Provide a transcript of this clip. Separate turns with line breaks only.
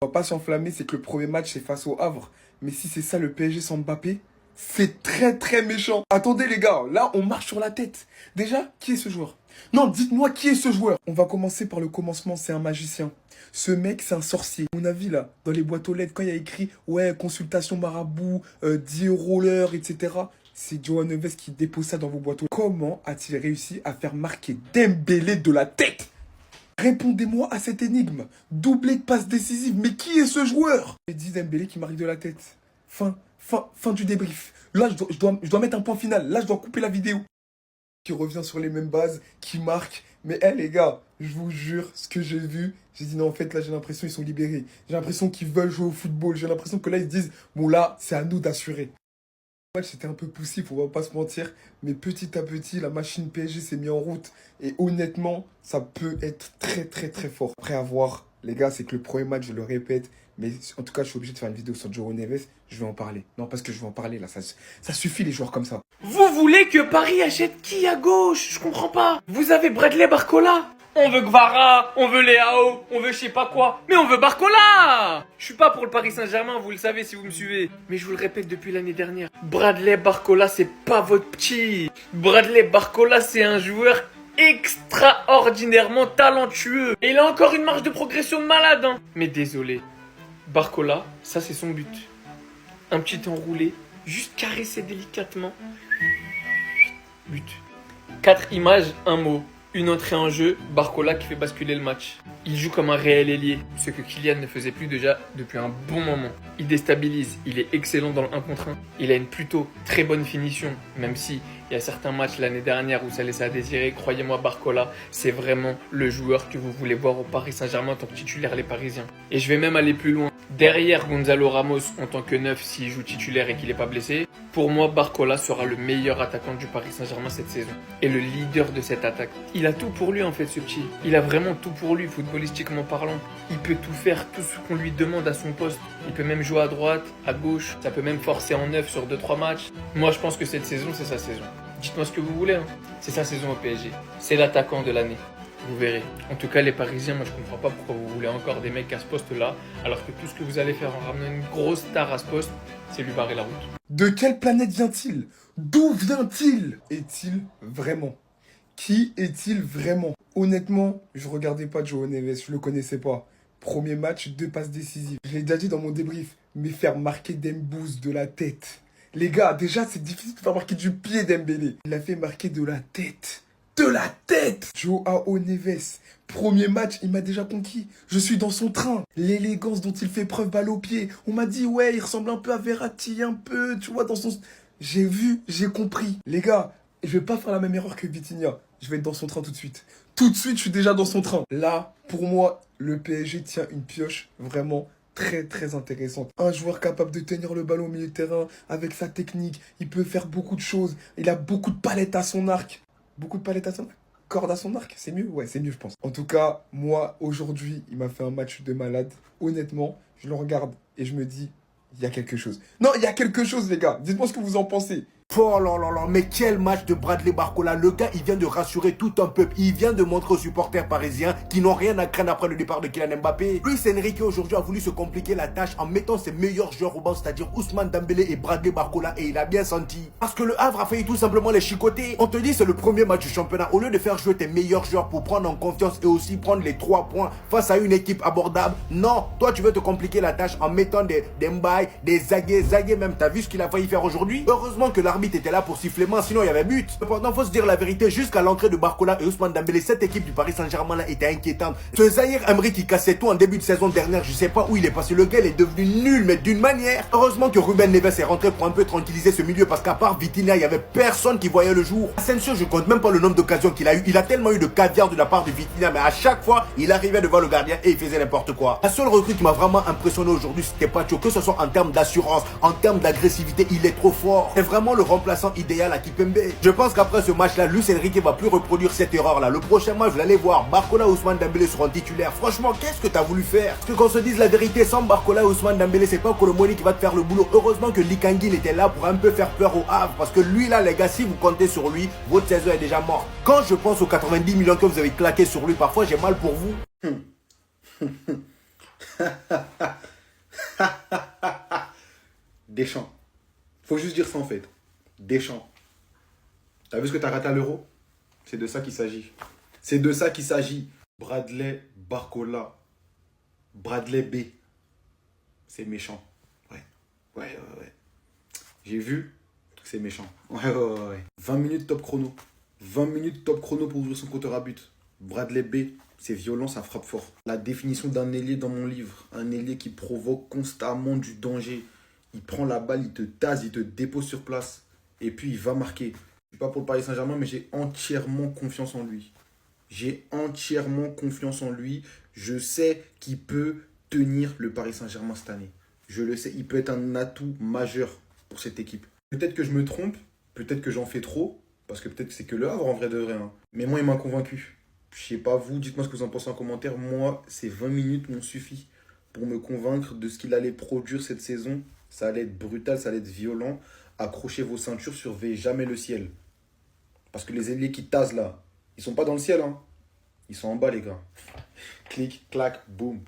va pas s'enflammer, c'est que le premier match c'est face au Havre. Mais si c'est ça le PSG sans Mbappé, c'est très très méchant. Attendez les gars, là on marche sur la tête. Déjà, qui est ce joueur? Non, dites-moi qui est ce joueur. On va commencer par le commencement, c'est un magicien. Ce mec, c'est un sorcier. À mon avis, là, dans les boîtes aux lettres, quand il y a écrit « Ouais, consultation marabout, 10 € l'heure, etc. » C'est Joao Neves qui dépose ça dans vos boîtes aux lettres. Comment a-t-il réussi à faire marquer Dembélé de la tête? Répondez-moi à cette énigme. Doublé de passe décisive, mais qui est ce joueur? J'ai dit Dembélé qui marque de la tête. Fin du débrief. Là, je dois mettre un point final. Là, je dois couper la vidéo. Qui revient sur les mêmes bases, qui marque. Mais les gars, je vous jure, ce que j'ai vu, j'ai dit non, en fait, là, j'ai l'impression qu'ils sont libérés. J'ai l'impression qu'ils veulent jouer au football. J'ai l'impression que là, ils se disent, bon, là, c'est à nous d'assurer. Le match, c'était un peu poussif, on va pas se mentir. Mais petit à petit, la machine PSG s'est mise en route. Et honnêtement, ça peut être très, très, très fort. Après avoir, les gars, c'est que le premier match, je le répète, mais en tout cas, je suis obligé de faire une vidéo sur Joao Neves. Je vais en parler. Non, parce que je vais en parler, là. Ça suffit, les joueurs comme ça.
Vous voulez que Paris achète qui à gauche? Je comprends pas. Vous avez Bradley Barcola. On veut Gvara, on veut Léao, on veut je sais pas quoi. Mais on veut Barcola. Je suis pas pour le Paris Saint-Germain, vous le savez si vous me suivez. Mais je vous le répète depuis l'année dernière. Bradley Barcola, c'est pas votre petit. Bradley Barcola, c'est un joueur extraordinairement talentueux. Et il a encore une marge de progression de malade, hein. Mais désolé. Barcola, ça c'est son but. Un petit enroulé, juste caresser délicatement. But. 4 images, un mot. Une entrée en jeu, Barcola qui fait basculer le match. Il joue comme un réel ailier, ce que Kylian ne faisait plus déjà depuis un bon moment. Il déstabilise, il est excellent dans le 1 contre 1. Il a une plutôt très bonne finition, même si il y a certains matchs l'année dernière où ça laissait à désirer. Croyez-moi, Barcola, c'est vraiment le joueur que vous voulez voir au Paris Saint-Germain en tant que titulaire les Parisiens. Et je vais même aller plus loin. Derrière Gonzalo Ramos en tant que neuf s'il joue titulaire et qu'il n'est pas blessé, pour moi, Barcola sera le meilleur attaquant du Paris Saint-Germain cette saison. Et le leader de cette attaque. Il a tout pour lui en fait, ce petit. Il a vraiment tout pour lui, footballistiquement parlant. Il peut tout faire, tout ce qu'on lui demande à son poste. Il peut même jouer à droite, à gauche. Ça peut même forcer en neuf sur 2-3 matchs. Moi, je pense que cette saison, c'est sa saison. Dites-moi ce que vous voulez, hein. C'est sa saison au PSG. C'est l'attaquant de l'année. Vous verrez. En tout cas, les Parisiens, moi je comprends pas pourquoi vous voulez encore des mecs à ce poste-là, alors que tout ce que vous allez faire en ramenant une grosse star à ce poste, c'est lui barrer la route.
De quelle planète vient-il? D'où vient-il? Est-il vraiment? Qui est-il vraiment? Honnêtement, je regardais pas Joao Neves, je le connaissais pas. Premier match, 2 passes décisives. Je l'ai déjà dit dans mon débrief, mais faire marquer Dembouz de la tête. Les gars, déjà c'est difficile de faire marquer du pied Dembélé. Il a fait marquer de la tête. De la tête! Joao Neves, premier match, il m'a déjà conquis. Je suis dans son train. L'élégance dont il fait preuve balle au pied. On m'a dit, ouais, il ressemble un peu à Verratti, un peu, tu vois, dans son... J'ai vu, j'ai compris. Les gars, je vais pas faire la même erreur que Vitinha. Je vais être dans son train tout de suite. Tout de suite, je suis déjà dans son train. Là, pour moi, le PSG tient une pioche vraiment très très intéressante. Un joueur capable de tenir le ballon au milieu de terrain avec sa technique. Il peut faire beaucoup de choses. Il a beaucoup de palettes à son arc. Beaucoup de palettes à son arc. Corde à son arc, c'est mieux? Ouais, c'est mieux, je pense. En tout cas, moi, aujourd'hui, il m'a fait un match de malade. Honnêtement, je le regarde et je me dis, il y a quelque chose. Non, il y a quelque chose, les gars. Dites-moi ce que vous en pensez.
Oh là là là, mais quel match de Bradley Barcola. Le gars, il vient de rassurer tout un peuple. Il vient de montrer aux supporters parisiens qui n'ont rien à craindre après le départ de Kylian Mbappé. Luis Enrique aujourd'hui a voulu se compliquer la tâche en mettant ses meilleurs joueurs au banc, c'est-à-dire Ousmane Dembélé et Bradley Barcola, et il a bien senti. Parce que le Havre a failli tout simplement les chicoter. On te dit c'est le premier match du championnat. Au lieu de faire jouer tes meilleurs joueurs pour prendre en confiance et aussi prendre les 3 points face à une équipe abordable, non, toi tu veux te compliquer la tâche en mettant des Mbaye, des Zagué même. T'as vu ce qu'il a failli faire aujourd'hui? Heureusement que l'arbitre était là pour siffler, sinon il y avait but. Cependant, faut se dire la vérité, jusqu'à l'entrée de Barcola et Ousmane Dembélé, cette équipe du Paris Saint-Germain là était inquiétante. Ce Zahir Emery qui cassait tout en début de saison dernière, je sais pas où il est passé, le gars il est devenu nul, mais d'une manière. Heureusement que Ruben Neves est rentré pour un peu tranquilliser ce milieu, parce qu'à part Vitinha, il y avait personne qui voyait le jour. Asensio, je compte même pas le nombre d'occasions qu'il a eu. Il a tellement eu de caviar de la part de Vitinha, mais à chaque fois, il arrivait devant le gardien et il faisait n'importe quoi. La seule recrue qui m'a vraiment impressionné aujourd'hui, c'était Pacho, que ce soit en termes d'assurance, en termes d'agressivité, il est trop fort. C'est vraiment le remplaçant idéal à Kipembe. Je pense qu'après ce match-là, Luis Enrique va plus reproduire cette erreur-là. Le prochain match, vous allez voir, Barcola et Ousmane Dembélé seront titulaires. Franchement, qu'est-ce que t'as voulu faire? Parce que qu'on se dise la vérité, sans Barcola et Ousmane Dembélé, c'est pas Colomoni qui va te faire le boulot. Heureusement que Likangil était là pour un peu faire peur au Havre. Parce que lui, là, les gars, si vous comptez sur lui, votre saison est déjà morte. Quand je pense aux 90 millions que vous avez claqué sur lui, parfois j'ai mal pour vous. Deschamps. Faut juste dire ça en fait. Deschamps. T'as vu ce que t'as raté à l'Euro? C'est de ça qu'il s'agit. C'est de ça qu'il s'agit. Bradley Barcola. Bradley B. C'est méchant. Ouais. J'ai vu que c'est méchant. Ouais. 20 minutes top chrono. 20 minutes top chrono pour ouvrir son compteur à but. Bradley B. C'est violent, ça frappe fort. La définition d'un ailier dans mon livre. Un ailier qui provoque constamment du danger. Il prend la balle, il te tase, il te dépose sur place. Et puis il va marquer. Je suis pas pour le Paris Saint-Germain, mais j'ai entièrement confiance en lui. J'ai entièrement confiance en lui. Je sais qu'il peut tenir le Paris Saint-Germain cette année. Je le sais, il peut être un atout majeur pour cette équipe. Peut-être que je me trompe, peut-être que j'en fais trop, parce que peut-être que c'est que le Havre en vrai de vrai. Hein. Mais moi, il m'a convaincu. Je sais pas vous, dites-moi ce que vous en pensez en commentaire. Moi, ces 20 minutes m'ont suffi pour me convaincre de ce qu'il allait produire cette saison. Ça allait être brutal, ça allait être violent. Accrochez vos ceintures, surveillez jamais le ciel. Parce que les ailiers qui tasent là, ils sont pas dans le ciel, hein. Ils sont en bas, les gars. Clic, clac, boum.